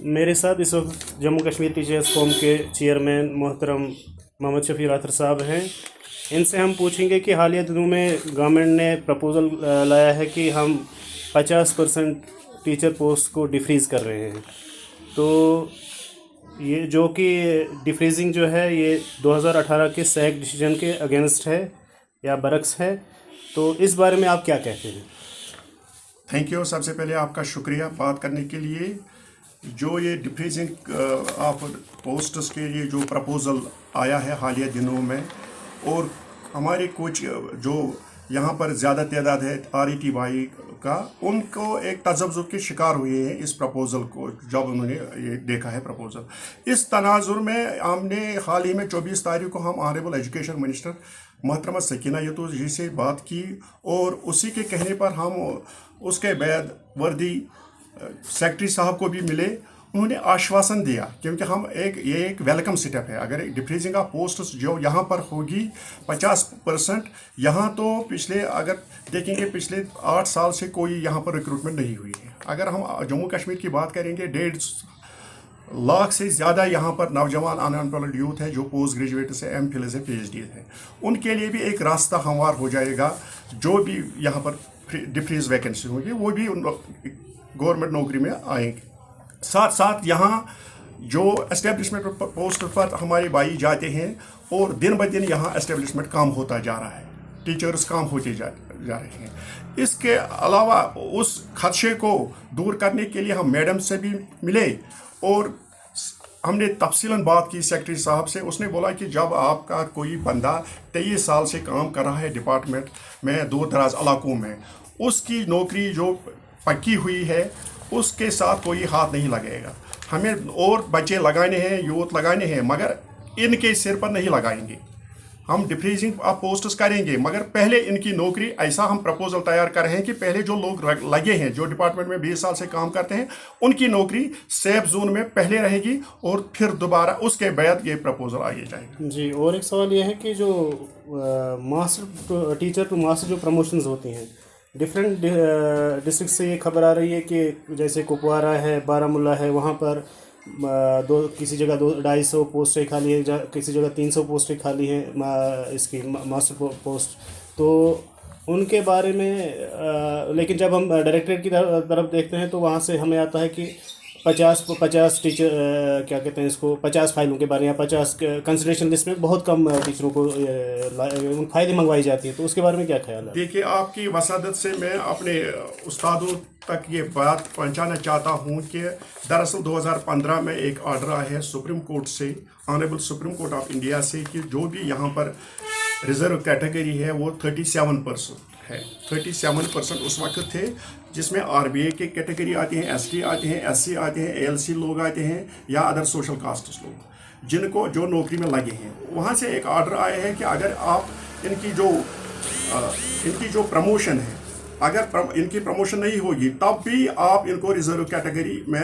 मेरे साथ इस वक्त जम्मू कश्मीर टीचर्स कौम के चेयरमैन मोहतरम मोहम्मद शफी राथर साहब हैं। इनसे हम पूछेंगे कि हालिया दिनों में गवर्नमेंट ने प्रपोज़ल लाया है कि हम 50% टीचर पोस्ट को डिफ्रीज़ कर रहे हैं। तो ये जो कि डिफ्रीजिंग जो है ये 2018 के सैग डिसीजन के अगेंस्ट है या बरक्स है, तो इस बारे में आप क्या कहते हैं? Thank you. सबसे पहले आपका शुक्रिया बात करने के लिए। जो ये डिफ्रीजिंग ऑफ पोस्ट्स के लिए जो प्रपोज़ल आया है हालिया दिनों में, और हमारे कुछ जो यहाँ पर ज़्यादा तादाद है RET भाई का, उनको एक तजब्जुब के शिकार हुए हैं इस प्रपोज़ल को जब उन्होंने ये देखा है प्रपोज़ल। इस तनाजुर में हमने हाल ही में 24 तारीख को हम ऑनरेबल एजुकेशन मिनिस्टर मोहतरमा सकीना यतूस जी से बात की, और उसी के कहने पर हम उसके बाद वर्दी सेक्रेटरी साहब को भी मिले। उन्होंने आश्वासन दिया, क्योंकि ये एक वेलकम स्टेप है। अगर डिफ्रीजिंग ऑफ पोस्ट्स जो यहाँ पर होगी 50%, यहाँ तो पिछले अगर देखेंगे पिछले 8 साल से कोई यहाँ पर रिक्रूटमेंट नहीं हुई है। अगर हम जम्मू कश्मीर की बात करेंगे 1.5 लाख से ज़्यादा यहाँ पर नौजवान अनएम्प्लॉयड यूथ है जो पोस्ट ग्रेजुएट से MPhil से PhD है। उनके लिए भी एक रास्ता हमवार हो जाएगा। जो भी यहाँ पर डिफ्रीज वैकेंसी होगी वो भी गवर्नमेंट नौकरी में आएंगे। साथ साथ यहाँ जो एस्टेब्लिशमेंट पोस्ट पर हमारे भाई जाते हैं, और दिन ब दिन यहाँ एस्टेब्लिशमेंट काम होता जा रहा है, टीचर्स काम होते जा रहे हैं। इसके अलावा उस खदशे को दूर करने के लिए हम मैडम से भी मिले, और हमने तफसीलन बात की सेक्रेटरी साहब से। उसने बोला कि जब आपका कोई बंदा 23 साल से काम कर रहा है डिपार्टमेंट में दूर दराज इलाकों में, उसकी नौकरी जो पक्की हुई है उसके साथ कोई हाथ नहीं लगेगा। हमें और बच्चे लगाने हैं, यूथ लगाने हैं, मगर इनके सिर पर नहीं लगाएंगे। हम डिफ्रीजिंग ऑफ पोस्ट्स करेंगे, मगर पहले इनकी नौकरी, ऐसा हम प्रपोजल तैयार कर रहे हैं कि पहले जो लोग लगे हैं जो डिपार्टमेंट में 20 साल से काम करते हैं, उनकी नौकरी सेफ जोन में पहले रहेगी, और फिर दोबारा उसके बाद ये प्रपोजल आगे जाएगा। जी, और एक सवाल ये है कि जो मास्टर टीचर टू मास्टर जो प्रमोशंस होती हैं डिफरेंट डिस्ट्रिक्ट से, ये खबर आ रही है कि जैसे कुपवारा है, बारामूला है, वहाँ पर किसी जगह 250 पोस्टें खाली है, किसी जगह 300 पोस्टें खाली हैं इसकी मास्टर पोस्ट। तो उनके बारे में लेकिन जब हम डायरेक्टरेट की तरफ देखते हैं तो वहाँ से हमें आता है कि 50 टीचर क्या कहते हैं इसको, 50 फाइलों के बारे में, या 50 कंसिडरेशन लिस्ट में बहुत कम टीचरों को फाइलें मंगवाई जाती है। तो उसके बारे में क्या ख्याल है? देखिए, आपकी वसादत से मैं अपने उस्तादों तक ये बात पहुंचाना चाहता हूं कि दरअसल 2015 में एक ऑर्डर आया है सुप्रीम कोर्ट से, honourable supreme court of India से, कि जो भी यहाँ पर रिजर्व कैटेगरी है वो 37% है। 37% उस वक्त थे जिसमें RBA के कैटेगरी आते हैं, ST आते हैं, SC आते हैं, ALC लोग आते हैं, या अदर सोशल कास्ट्स लोग जिनको जो नौकरी में लगे हैं। वहाँ से एक ऑर्डर आया है कि अगर आप इनकी जो प्रमोशन है, अगर इनकी प्रमोशन नहीं होगी तब भी आप इनको रिजर्व कैटेगरी में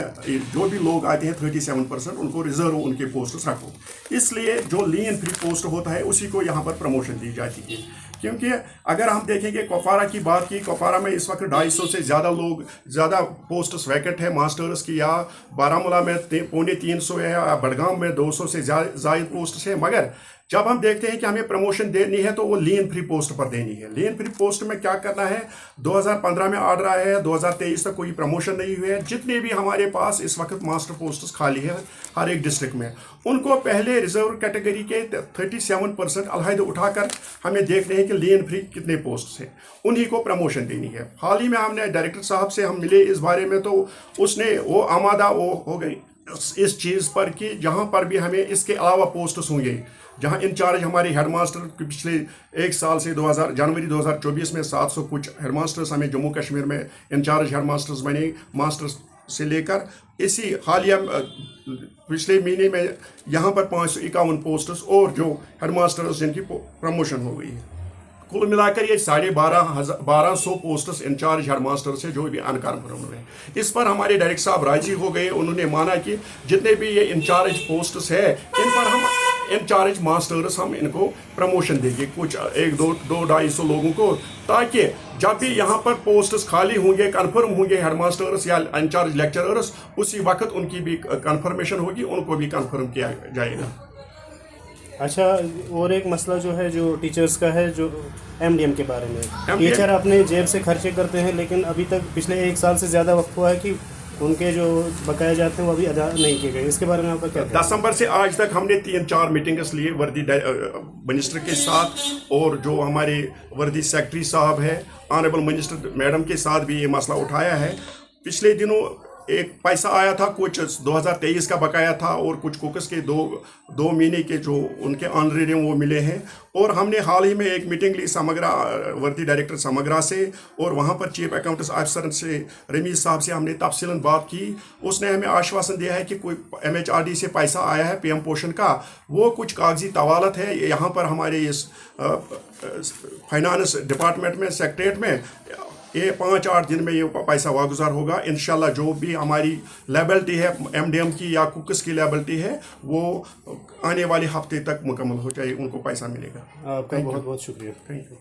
जो भी लोग आते हैं 37% उनको रिजर्व उनके पोस्ट रखो। इसलिए जो लीन फ्री पोस्ट होता है उसी को यहाँ पर प्रमोशन दी जाती है। क्योंकि अगर हम देखेंगे कुपवारा की बात की, कुपवारा में इस वक्त 250 से ज़्यादा पोस्ट्स वैकेंट है मास्टर्स की, या बारामूला में 350 है, या बडगाम में 200 से ज़ायद पोस्ट है। मगर जब हम देखते हैं कि हमें प्रमोशन देनी है तो वो लीन फ्री पोस्ट पर देनी है। लीन फ्री पोस्ट में क्या करना है, 2015 में ऑर्डर आया है, 2023 तक कोई प्रमोशन नहीं हुई है। जितने भी हमारे पास इस वक्त मास्टर पोस्ट्स खाली है हर एक डिस्ट्रिक्ट में, उनको पहले रिजर्व कैटेगरी के 37% अलहदा उठाकर हमें देखने हैं कि लीन फ्री कितने पोस्ट हैं, उन्हीं को प्रमोशन देनी है। हाल ही में हमने डायरेक्टर साहब से हम मिले इस बारे में, तो उसने वो आमादा हो गई इस चीज़ पर कि जहाँ पर भी हमें इसके अलावा पोस्ट्स होंगे, जहाँ इंचार्ज हमारे हेडमास्टर पिछले 1 साल से जनवरी 2024 में 700 कुछ हेडमास्टर्स हमें जम्मू कश्मीर में इंचार्ज हेडमास्टर्स बने, मास्टर्स से लेकर इसी हालिया पिछले महीने में यहाँ पर 551 पोस्ट्स और जो हेडमास्टर्स जिनकी प्रमोशन हो गई है। कुल मिलाकर ये 1250 पोस्ट्स इंचार्ज हेडमास्टर से जो भी अनकन्फर्म हुए। इस पर हमारे डायरेक्टर साहब राजी हो गए। उन्होंने माना कि जितने भी ये इंचार्ज पोस्ट्स है इन पर हम इंचार्ज मास्टर्स हम इनको प्रमोशन देंगे, कुछ 1-2-250 लोगों को, ताकि जब भी यहाँ पर पोस्ट्स खाली होंगे, कन्फर्म होंगे हेड मास्टर्स या इंचार्ज लेक्चरर्स, उसी वक्त उनकी भी कन्फर्मेशन होगी, उनको भी कन्फर्म किया जाएगा। अच्छा, और एक मसला जो है जो टीचर्स का है, जो एमडीएम के बारे में, टीचर अपने जेब से खर्चे करते हैं, लेकिन अभी तक पिछले 1 साल से ज़्यादा वक्त हुआ है कि उनके जो बकाया जाते हैं वो अभी अदा नहीं किए गए। इसके बारे में आपका क्या कहना है? दिसंबर से आज तक हमने 3-4 मीटिंग्स लिए वर्दी मिनिस्टर के साथ, और जो हमारे वर्दी सेक्रेटरी साहब है, ऑनरेबल मिनिस्टर मैडम के साथ भी ये मसला उठाया है। पिछले दिनों एक पैसा आया था, कुछ 2023 का बकाया था, और कुछ कुकस के दो महीने के जो उनके ऑनरेरियम वो मिले हैं। और हमने हाल ही में एक मीटिंग ली समग्रा, वर्दी डायरेक्टर समग्रा से, और वहाँ पर चीफ अकाउंटेंट्स ऑफिसर से रमीज साहब से हमने तफसीलन बात की। उसने हमें आश्वासन दिया है कि कोई MHRD से पैसा आया है PM पोषण का, वो कुछ कागजी तवालत है यहाँ पर हमारे इस फाइनेंस डिपार्टमेंट में, सेक्रेटरीट में। ये 5-8 दिन में ये पैसा वागुजार होगा इंशाल्लाह। जो भी हमारी लायबिलिटी है MDM की या कुकस की लायबिलिटी है, वो आने वाले हफ्ते तक मुकम्मल हो जाए, उनको पैसा मिलेगा। आपका बहुत बहुत शुक्रिया। Thank you.